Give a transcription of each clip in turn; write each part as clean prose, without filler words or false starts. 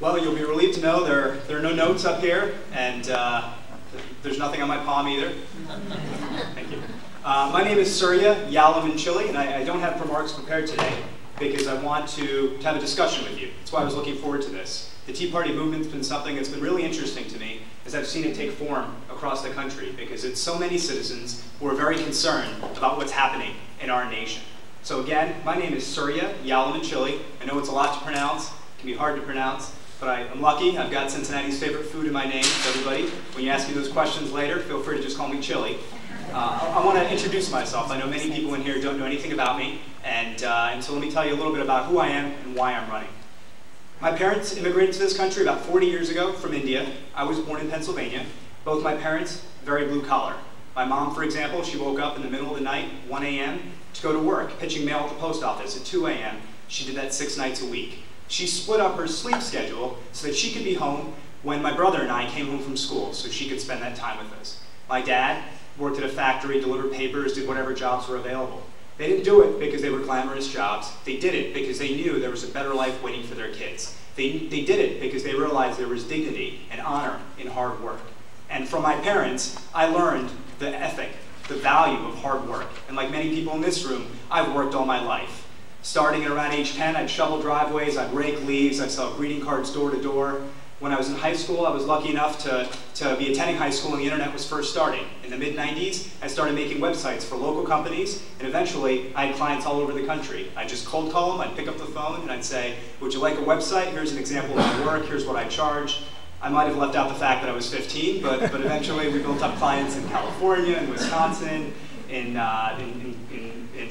Well, you'll be relieved to know there are no notes up here, and there's nothing on my palm either. Thank you. My name is Surya Yalamanchili, and I don't have remarks prepared today because I want to have a discussion with you. That's why I was looking forward to this. The Tea Party movement's been something that's been really interesting to me as I've seen it take form across the country, because it's so many citizens who are very concerned about what's happening in our nation. So again, my name is Surya Yalamanchili. I know it's a lot to pronounce, it can be hard to pronounce, but I'm lucky. I've got Cincinnati's favorite food in my name, so everybody, when you ask me those questions later, feel free to just call me Chili. I want to introduce myself. I know many people in here don't know anything about me, and so let me tell you a little bit about who I am and why I'm running. My parents immigrated to this country about 40 years ago from India. I was born in Pennsylvania. Both my parents, very blue collar. My mom, for example, she woke up in the middle of the night, 1 a.m., to go to work, pitching mail at the post office at 2 a.m. She did that 6 nights a week. She split up her sleep schedule so that she could be home when my brother and I came home from school, so she could spend that time with us. My dad worked at a factory, delivered papers, did whatever jobs were available. They didn't do it because they were glamorous jobs. They did it because they knew there was a better life waiting for their kids. They did it because they realized there was dignity and honor in hard work. And from my parents, I learned the ethic, the value of hard work. And like many people in this room, I've worked all my life. Starting at around age 10, I'd shovel driveways, I'd rake leaves, I'd sell greeting cards door to door. When I was in high school, I was lucky enough to be attending high school when the internet was first starting. In the mid-90s, I started making websites for local companies, and eventually I had clients all over the country. I'd just cold call them, I'd pick up the phone, and I'd say, would you like a website? Here's an example of my work, here's what I charge. I might have left out the fact that I was 15, but eventually we built up clients in California, in Wisconsin, in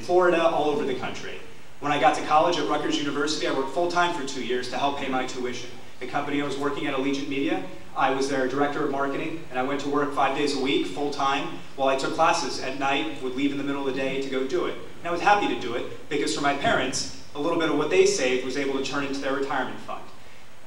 Florida, all over the country. When I got to college at Rutgers University, I worked full-time for 2 years to help pay my tuition. The company I was working at, Allegiant Media, I was their director of marketing, and I went to work 5 days a week, full-time, while I took classes at night, would leave in the middle of the day to go do it. And I was happy to do it, because for my parents, a little bit of what they saved was able to turn into their retirement fund.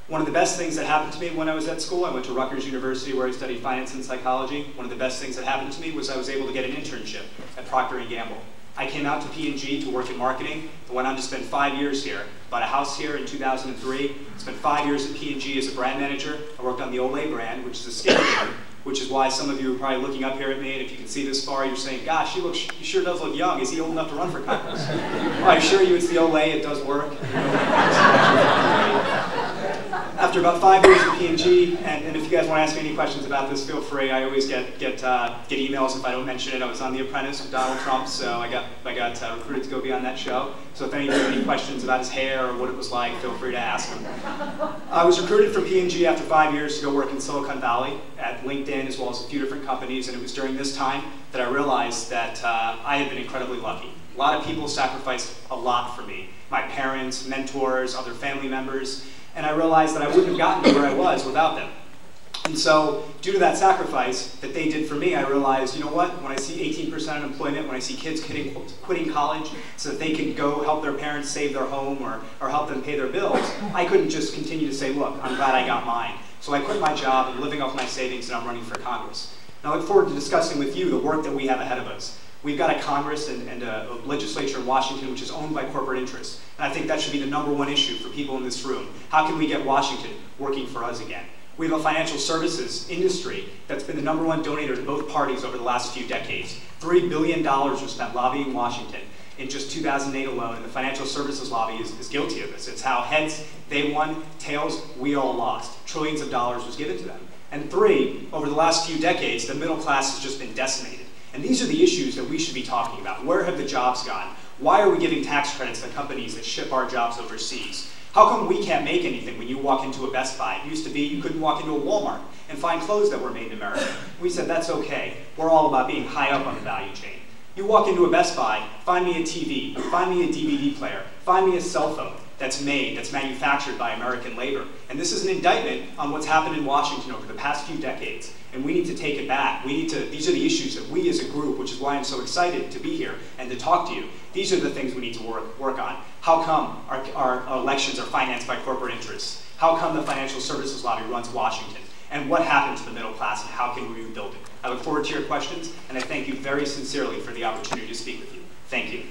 One of the best things that happened to me when I was at school, I went to Rutgers University where I studied finance and psychology. One of the best things that happened to me was I was able to get an internship at Procter & Gamble. I came out to P&G to work in marketing. I went on to spend 5 years here. Bought a house here in 2003. Spent 5 years at P&G as a brand manager. I worked on the Olay brand, which is a skincare, which is why some of you are probably looking up here at me, and if you can see this far, you're saying, gosh, he sure does look young. Is he old enough to run for Congress? Well, I assure you it's the Olay. It does work. After about 5 years at P&G, and if you guys want to ask me any questions about this, feel free. I always get emails if I don't mention it. I was on The Apprentice with Donald Trump, so I got recruited to go be on that show. So if any of you have any questions about his hair or what it was like, feel free to ask him. I was recruited from P&G after 5 years to go work in Silicon Valley at LinkedIn, as well as a few different companies, and it was during this time that I realized that I had been incredibly lucky. A lot of people sacrificed a lot for me. My parents, mentors, other family members. And I realized that I wouldn't have gotten to where I was without them. And so, due to that sacrifice that they did for me, I realized, you know what, when I see 18% unemployment, when I see kids quitting college so that they can go help their parents save their home or help them pay their bills, I couldn't just continue to say, look, I'm glad I got mine. So I quit my job and living off my savings, and I'm running for Congress. And I look forward to discussing with you the work that we have ahead of us. We've got a Congress and a legislature in Washington which is owned by corporate interests. And I think that should be the #1 issue for people in this room. How can we get Washington working for us again? We have a financial services industry that's been the #1 donor to both parties over the last few decades. $3 billion was spent lobbying Washington in just 2008 alone, and the financial services lobby is guilty of this. It's how heads, they won, tails, we all lost. Trillions of dollars was given to them. And 3, over the last few decades, the middle class has just been decimated. And these are the issues that we should be talking about. Where have the jobs gone? Why are we giving tax credits to companies that ship our jobs overseas? How come we can't make anything when you walk into a Best Buy? It used to be you couldn't walk into a Walmart and find clothes that were made in America. We said that's okay. We're all about being high up on the value chain. You walk into a Best Buy, find me a TV, find me a DVD player, find me a cell phone that's manufactured by American labor. And this is an indictment on what's happened in Washington over the past few decades. And we need to take it back. These are the issues that we as a group, which is why I'm so excited to be here and to talk to you, these are the things we need to work on. How come our elections are financed by corporate interests? How come the financial services lobby runs Washington? And what happened to the middle class, and how can we rebuild it? I look forward to your questions, and I thank you very sincerely for the opportunity to speak with you. Thank you.